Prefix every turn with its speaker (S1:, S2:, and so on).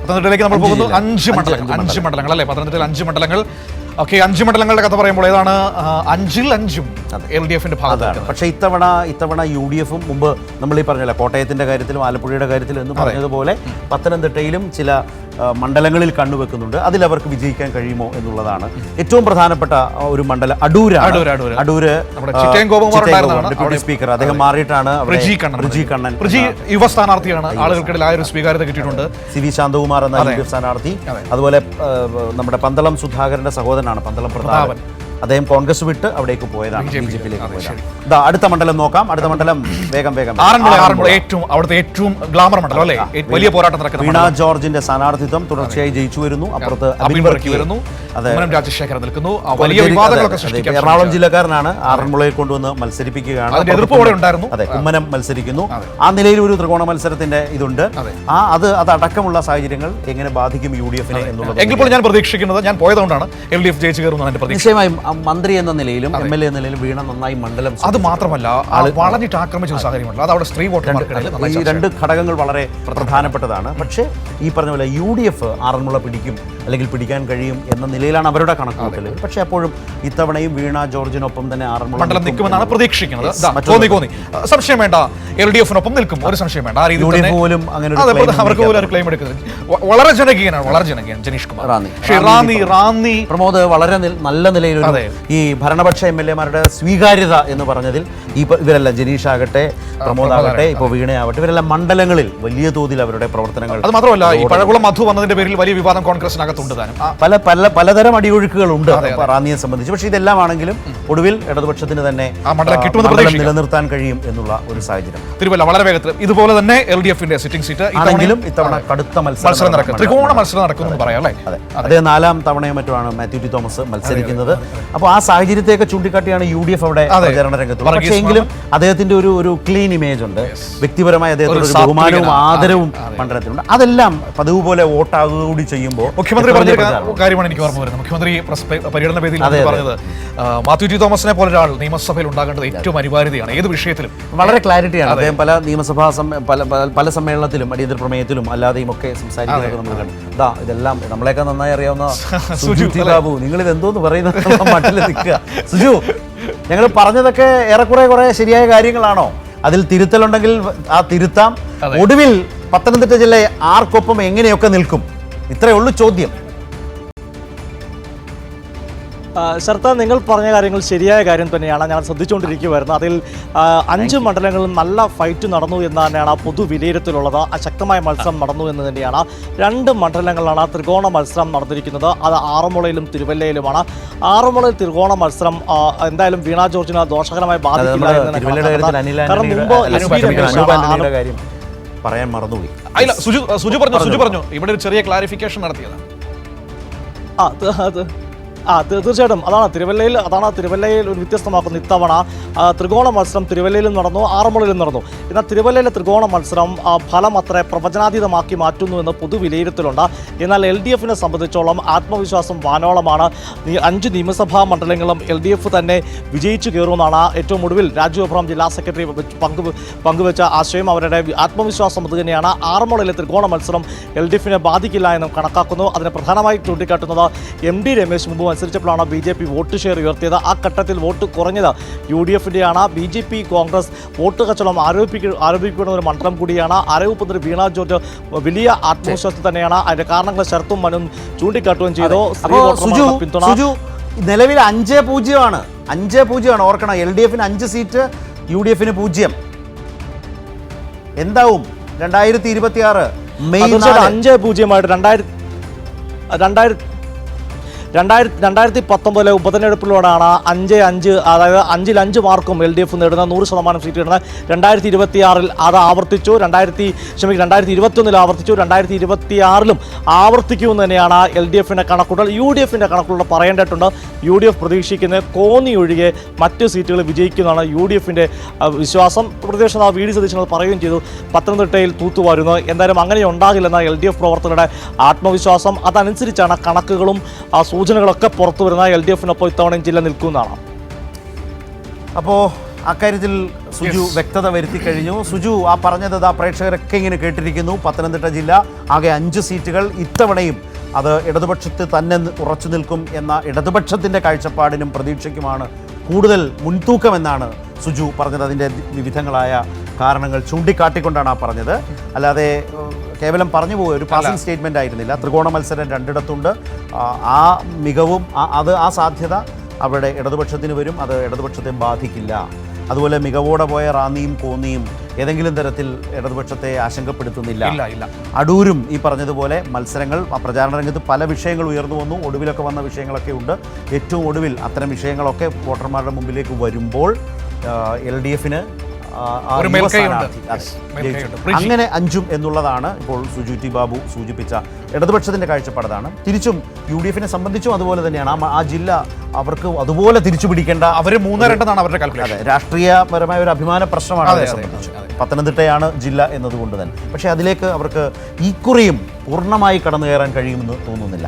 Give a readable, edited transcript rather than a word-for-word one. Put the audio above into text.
S1: പത്തനംതിട്ടയിലേക്ക് നമ്മൾ പോകുന്നു. 5 മണ്ഡലങ്ങൾ അല്ലേ? പത്തനംതിട്ടയിൽ 5 മണ്ഡലങ്ങൾ. ഓക്കെ, 5 മണ്ഡലങ്ങളുടെ കഥ പറയുമ്പോൾ ഏതാണ് 5-ൽ-5 LDFിന്റെ ഭാഗത്താണ്.
S2: പക്ഷേ ഇത്തവണ UDFും മുമ്പ് നമ്മൾ ഈ പറഞ്ഞല്ലോ കോട്ടയത്തിന്റെ കാര്യത്തിലും ആലപ്പുഴയുടെ കാര്യത്തിലും എന്ന് പറഞ്ഞതുപോലെ പത്തനംതിട്ടയിലും ചില മണ്ഡലങ്ങളിൽ കണ്ണുവെക്കുന്നുണ്ട്. അതിലവർക്ക് വിജയിക്കാൻ കഴിയുമോ എന്നുള്ളതാണ് ഏറ്റവും പ്രധാനപ്പെട്ട ഒരു മണ്ഡലം. അടൂര് ഡെപ്യൂട്ടി സ്പീക്കർ അദ്ദേഹം മാറിയിട്ടാണ്. ബ്രിജി കണ്ണൻ
S1: യുവ സ്ഥാനാർത്ഥിയാണ്, ആളുകൾക്കിടയിൽ ആ ഒരു സ്വീകാര്യത കിട്ടിയിട്ടുണ്ട്.
S2: CV ശാന്തകുമാർ എന്ന UDF സ്ഥാനാർത്ഥി. അതുപോലെ നമ്മുടെ പന്തളം സുധാകരന്റെ സഹോദരനാണ് പന്തളം പ്രതാപൻ. അദ്ദേഹം കോൺഗ്രസ് വിട്ട് അവിടേക്ക് പോയതാണ്, BJPയിലേക്ക് പോയതാണ്. അടുത്ത മണ്ഡലം നോക്കാം. അടുത്ത മണ്ഡലം വേഗം
S1: അവിടുത്തെ ഏറ്റവും ഗ്ലാമർ മണ്ഡലം അല്ലേ? വലിയ പോരാട്ടം നടക്കുന്ന
S2: വീണ ജോർജിന്റെ സ്ഥാനാർത്ഥിത്വം തുടർച്ചയായി ജയിച്ചു വരുന്നു. അപ്പുറത്ത് വരുന്നു.
S1: രാജശേഖരൻ നിൽക്കുന്നു. വലിയ വിവാദങ്ങളൊക്കെ സൃഷ്ടിക്കാൻ
S2: എറണാകുളം ജില്ലക്കാരനാണ്. ആറന്മുളയെ കൊണ്ടുവന്ന് മത്സരിപ്പിക്കുകയാണ്. അതെ, കുമ്മനം മത്സരിക്കുന്നു. ആ നിലയിൽ ഒരു ത്രികോണ മത്സരത്തിന്റെ ഇതുണ്ട്. അത് അടക്കമുള്ള സാഹചര്യങ്ങൾ എങ്ങനെ ബാധിക്കും UDFിനെ എന്നുള്ളത്
S1: എങ്കിൽ ഞാൻ പ്രതീക്ഷിക്കുന്നത്, ഞാൻ പോയതുകൊണ്ടാണ് LDF ജയിച്ചു കയറുന്നതാണ്.
S2: നിശ്ചയമായും മന്ത്രി എന്ന നിലയിലും MLA എന്ന നിലയിലും വീണ നന്നായി മണ്ഡലം.
S1: അത് മാത്രമല്ല, വളഞ്ഞിട്ട് ആക്രമിച്ച സാഹചര്യമുണ്ട്. അത് അവിടെ സ്ത്രീ വോട്ടർമാർക്കിടയിൽ
S2: ഈ 2 ഘടകങ്ങൾ വളരെ പ്രധാനപ്പെട്ടതാണ്. പക്ഷേ ഈ പറഞ്ഞ പോലെ UDF ആറന്മുള പിടിക്കും അല്ലെങ്കിൽ പിടിക്കാൻ കഴിയും എന്ന നിലയിലാണ് അവരുടെ കണക്കുകൂട്ടൽ. പക്ഷേ അപ്പോഴും ഇത്തവണയും വീണ ജോർജിനൊപ്പം തന്നെ ആറന്മുള
S1: മണ്ഡലം നിൽക്കുമെന്നാണ് പ്രതീക്ഷിക്കുന്നത്. സംശയം വേണ്ട, LDFിനൊപ്പം നിൽക്കും, ഒരു സംശയം വേണ്ട. അവർക്ക് പോലും ക്ലെയിം എടുക്കുന്നത് വളരെ ജനകീയനാണ്, ജനീഷ് കുമാർ റാന്നി
S2: പ്രമോദ് വളരെ നല്ല നിലയിൽ ഈ ഭരണപക്ഷ MLA-മാരുടെ സ്വീകാര്യത എന്ന് പറഞ്ഞതിൽ ഇവരെല്ലാം ജനീഷ് ആകട്ടെ, പ്രമോദ് ആകട്ടെ, ഇപ്പോൾ വീണയാവട്ടെ, ഇവരെല്ലാം മണ്ഡലങ്ങളിൽ വലിയ തോതിൽ അവരുടെ പ്രവർത്തനങ്ങൾ.
S1: അത് മാത്രമല്ല, ഈ പഴകുളം മധു വന്നതിന്റെ പേരിൽ വലിയ വിവാദം കോൺഗ്രസിനകത്തുണ്ട് താനും.
S2: പലതരം അടിയൊഴുക്കുകളുണ്ട് റാന്നിയെ സംബന്ധിച്ച്. പക്ഷേ ഇതെല്ലാം ആണെങ്കിലും ഒടുവിൽ ഇടതുപക്ഷത്തിന് തന്നെ നിലനിർത്താൻ കഴിയും എന്നുള്ള ഒരു സാഹചര്യം.
S1: തിരുവല്ല വളരെ വേഗത്തിൽ ഇതുപോലെ തന്നെ LDFിന്റെ സിറ്റിംഗ് സീറ്റ്
S2: ആണെങ്കിലും ഇത്തവണ കടുത്ത മത്സരം നടക്കും,
S1: ത്രികോണ മത്സരം നടക്കുമെന്ന് പറയാം അല്ലേ?
S2: അതേ 4ാം തവണയോ മറ്റുമാണ് മാത്യു ടി തോമസ് മത്സരിക്കുന്നത്. അപ്പോൾ ആ സാഹചര്യത്തെയൊക്കെ ചൂണ്ടിക്കാട്ടിയാണ് UDF അവിടെ പ്രചരണ രംഗത്തുള്ളത്. പക്ഷേ എങ്കിലും അദ്ദേഹത്തിന്റെ ഒരു ക്ലീൻ ഇമേജ് ഉണ്ട്. വ്യക്തിപരമായ അദ്ദേഹത്തിന്റെ ഒരു ബഹുമാനവും ആദരവും മണ്ഡലത്തിലുണ്ട്. അതെല്ലാം പതിവ് പോലെ വോട്ടാകുക കൂടി ചെയ്യുമ്പോൾ
S1: മുഖ്യമന്ത്രി പറഞ്ഞ കാര്യമാണ് എനിക്ക് ഓർമ്മ വരുന്നത്. മുഖ്യമന്ത്രി പര്യടന വേദിയിൽ പറഞ്ഞത് മാത്യു ടി തോമസിനെ പോലെ ഒരാൾ നിയമസഭയിൽ ഉണ്ടാകേണ്ടത് ഏറ്റവും അനിവാര്യതയാണ് ഏത് വിഷയത്തിലും.
S2: വളരെ ക്ലാരിറ്റിയാണ് അദ്ദേഹം പല സമ്മേളനത്തിലും അടിയന്തര പ്രമേയത്തിലും അല്ലാതെയും ഒക്കെ സംസാരിക്കുന്നത് നമ്മൾ കണ്ടു. ഇതെല്ലാം നമ്മളെയൊക്കെ നന്നായി അറിയാവുന്ന സുജു ബാബു, നിങ്ങൾ ഇത് എന്തോന്ന് പറയുന്നത് മട്ടിൽ നിൽക്കുക. സുജു, ഞങ്ങൾ പറഞ്ഞതൊക്കെ ഏറെക്കുറെ ശരിയായ കാര്യങ്ങളാണോ? അതിൽ തിരുത്തലുണ്ടെങ്കിൽ ആ തിരുത്താം. ഒടുവിൽ പത്തനംതിട്ട ജില്ല ആർക്കൊപ്പം എങ്ങനെയൊക്കെ നിൽക്കും? ഇത്രയേ ഉള്ളൂ ചോദ്യം.
S3: ശർത്ത, നിങ്ങൾ പറഞ്ഞ കാര്യങ്ങൾ ശരിയായ കാര്യം തന്നെയാണ്. ഞാൻ ശ്രദ്ധിച്ചുകൊണ്ടിരിക്കുകയായിരുന്നു. അതിൽ 5 മണ്ഡലങ്ങളിൽ നല്ല ഫൈറ്റ് നടന്നു എന്ന് തന്നെയാണ് പൊതു വിലയിരുത്തലുള്ളത്. ശക്തമായ മത്സരം നടന്നു എന്ന് തന്നെയാണ്. 2 മണ്ഡലങ്ങളിലാണ് ത്രികോണ മത്സരം നടന്നിരിക്കുന്നത്. അത് ആറന്മുളയിലും തിരുവല്ലയിലുമാണ്. ആറന്മുളയിൽ ത്രികോണ മത്സരം എന്തായാലും വീണ ജോർജിന് ദോഷകരമായി ബാധിക്കില്ല എന്ന്. കാരണം മുമ്പ്
S2: പറയാൻ മറന്നുപോയി.
S1: സുജു പറഞ്ഞു ഇവിടെ ഒരു ചെറിയ ക്ലാരിഫിക്കേഷൻ നടത്തിയത്.
S3: തീർച്ചയായിട്ടും തിരുവല്ലയിൽ ഒരു വ്യത്യസ്തമാക്കുന്നു. ഇത്തവണ ത്രികോണ മത്സരം തിരുവല്ലയിലും നടന്നു, ആറന്മുളയിലും നടന്നു. എന്നാൽ തിരുവല്ലയിലെ ത്രികോണ മത്സരം ഫലം അത്ര പ്രവചനാതീതമാക്കി മാറ്റുന്നു എന്ന് പൊതു വിലയിരുത്തലുണ്ട്. എന്നാൽ LDFിനെ സംബന്ധിച്ചോളം ആത്മവിശ്വാസം വാനോളമാണ്. 5 നിയമസഭാ മണ്ഡലങ്ങളും LDF തന്നെ വിജയിച്ചു കയറുമെന്നാണ് ഏറ്റവും ഒടുവിൽ രാജു അബ്രഹാം ജില്ലാ സെക്രട്ടറി പങ്കുവച്ച ആശയം. അവരുടെ ആത്മവിശ്വാസം അത് തന്നെയാണ്. ആറന്മുളയിലെ ത്രികോണ മത്സരം LDFിനെ ബാധിക്കില്ല എന്നും കണക്കാക്കുന്നു. അതിനെ പ്രധാനമായി ചൂണ്ടിക്കാട്ടുന്നത് MD രമേശ് മുമ്പ് മത്സരിച്ചപ്പോഴാണ് BJP വോട്ട് ഷെയർ ഉയർത്തിയത്. ആ ഘട്ടത്തിൽ വോട്ട് കുറഞ്ഞത് UDFിൻ്റെയാണ്. BJP കോൺഗ്രസ് വോട്ട് കച്ചവടം ആരോപിക്കുന്ന ഒരു മണ്ഡലം കൂടിയാണ്. ആരോപണത്തിന് വീണ ജോർജ് വലിയ ആത്മവിശ്വാസത്തിൽ തന്നെയാണ്. അതിന്റെ കാരണങ്ങൾ ശരത്തും മനും ചൂണ്ടിക്കാട്ടുകയും ചെയ്തു.
S2: നിലവിൽ 5-0 5-0 ഓർക്കണം. LDFിന് 5 സീറ്റ്, UDFിന് 0. എന്താവും 2026 മെയ്
S3: 5-0 2019 ഉപതെരഞ്ഞെടുപ്പിലൂടെയാണ് 5-5, അതായത് 5-5 മാർക്കും LDF നേടുന്ന 100% സീറ്റ് നേടുന്ന. 2026 അത് ആവർത്തിച്ചു. 2021 ആവർത്തിച്ചു. 2026 ആവർത്തിക്കുമെന്ന് തന്നെയാണ് LDFിൻ്റെ കണക്കുകൾ. UDFിൻ്റെ കണക്കുകൾ പറയേണ്ടതായിട്ടുണ്ട്. UDF പ്രതീക്ഷിക്കുന്ന കോന്നി ഒഴികെ മറ്റ് സീറ്റുകൾ വിജയിക്കുന്നതാണ് UDFിൻ്റെ വിശ്വാസം. പ്രതിപക്ഷ നേതാവ് VD സതീശൻ പറയുകയും ചെയ്തു, പത്തനംതിട്ടയിൽ തൂത്തുവാരുന്നു. എന്തായാലും അങ്ങനെ ഉണ്ടാകില്ലെന്ന LDF പ്രവർത്തകരുടെ ആത്മവിശ്വാസം. അതനുസരിച്ചാണ് കണക്കുകളും സൂചനകളൊക്കെ പുറത്തു വരുന്ന. LDFിനൊപ്പം ഇത്തവണയും ജില്ല നിൽക്കുന്നതാണ്.
S2: അപ്പോൾ അക്കാര്യത്തിൽ സുജു വ്യക്തത വരുത്തി കഴിഞ്ഞു. സുജു ആ പറഞ്ഞത് പ്രേക്ഷകരൊക്കെ ഇങ്ങനെ കേട്ടിരിക്കുന്നു. പത്തനംതിട്ട ജില്ല ആകെ 5 സീറ്റുകൾ ഇത്തവണയും അത് ഇടതുപക്ഷത്ത് തന്നെ ഉറച്ചു നിൽക്കും എന്ന ഇടതുപക്ഷത്തിൻ്റെ കാഴ്ചപ്പാടിനും പ്രതീക്ഷയ്ക്കുമാണ് കൂടുതൽ മുൻതൂക്കമെന്നാണ് സുജു പറഞ്ഞത്. അതിൻ്റെ വിവിധങ്ങളായ കാരണങ്ങൾ ചൂണ്ടിക്കാട്ടിക്കൊണ്ടാണ് ആ പറഞ്ഞത്. അല്ലാതെ കേവലം പറഞ്ഞു പോവുക ഒരു പാസിംഗ് സ്റ്റേറ്റ്മെൻ്റ് ആയിരുന്നില്ല. ത്രികോണ മത്സരം രണ്ടിടത്തുണ്ട്. ആ മികവും ആ സാധ്യത അവിടെ ഇടതുപക്ഷത്തിന് വരും. അത് ഇടതുപക്ഷത്തെ ബാധിക്കില്ല. അതുപോലെ മികവോടെ പോയ റാന്നിയും കോന്നിയും ഏതെങ്കിലും തരത്തിൽ ഇടതുപക്ഷത്തെ ആശങ്കപ്പെടുത്തുന്നില്ല. അടൂരും ഈ പറഞ്ഞതുപോലെ മത്സരങ്ങൾ പ്രചാരണ രംഗത്ത് പല വിഷയങ്ങൾ ഉയർന്നു വന്നു. ഒടുവിലൊക്കെ വന്ന വിഷയങ്ങളൊക്കെ ഉണ്ട്. ഏറ്റവും ഒടുവിൽ അത്തരം വിഷയങ്ങളൊക്കെ വോട്ടർമാരുടെ മുമ്പിലേക്ക് വരുമ്പോൾ LDFന് അങ്ങനെ 5 എന്നുള്ളതാണ് ഇപ്പോൾ സുജു ടി ബാബു സൂചിപ്പിച്ച ഇടതുപക്ഷത്തിന്റെ കാഴ്ചപ്പാടാണ്. തിരിച്ചും UDFനെ സംബന്ധിച്ചും അതുപോലെ തന്നെയാണ്. ആ ജില്ല അവർക്ക് അതുപോലെ തിരിച്ചു പിടിക്കേണ്ട,
S1: അവർ 3-2 അവരുടെ കാൽക്കുലേഷൻ.
S2: രാഷ്ട്രീയപരമായ ഒരു അഭിമാന പ്രശ്നമാണ് അവരെ സംബന്ധിച്ചു. പത്തനംതിട്ടയാണ് ജില്ല എന്നതുകൊണ്ട് തന്നെ. പക്ഷേ അതിലേക്ക് അവർക്ക് ഇക്കുറിയും പൂർണ്ണമായി കടന്നു കയറാൻ കഴിയുമെന്ന് തോന്നുന്നില്ല.